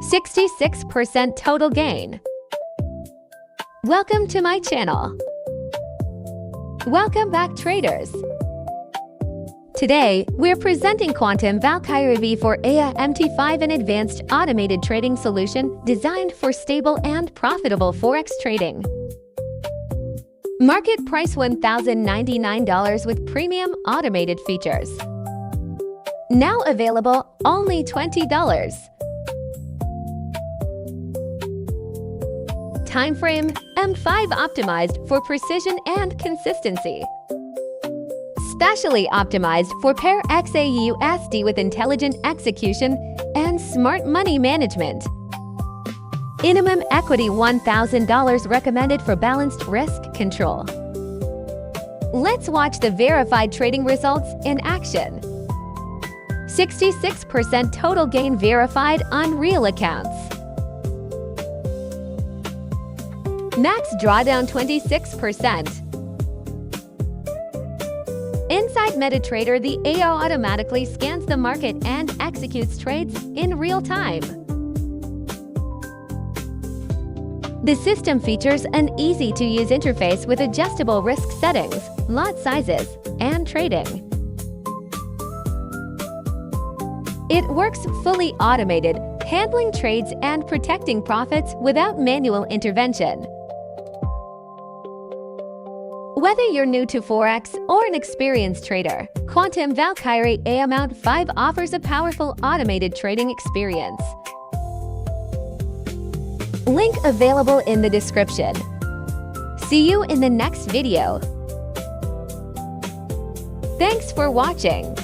66% total gain. Welcome to my channel. Welcome back, traders. Today, we're presenting Quantum Valkyrie EA MT5, an advanced automated trading solution designed for stable and profitable Forex trading. Market price $1,099 with premium automated features. Now available only $20. Time frame M5 optimized for precision and consistency. Specially optimized for pair XAUUSD with intelligent execution and smart money management. Minimum equity $1,000 recommended for balanced risk control. Let's watch the verified trading results in action. 66% total gain verified on real accounts. Max drawdown 26%. Inside MetaTrader, the AI automatically scans the market and executes trades in real time. The system features an easy-to-use interface with adjustable risk settings, lot sizes, and trading. It works fully automated, handling trades and protecting profits without manual intervention. Whether you're new to Forex or an experienced trader, Quantum Valkyrie EA MT5 offers a powerful automated trading experience. Link available in the description. See you in the next video. Thanks for watching.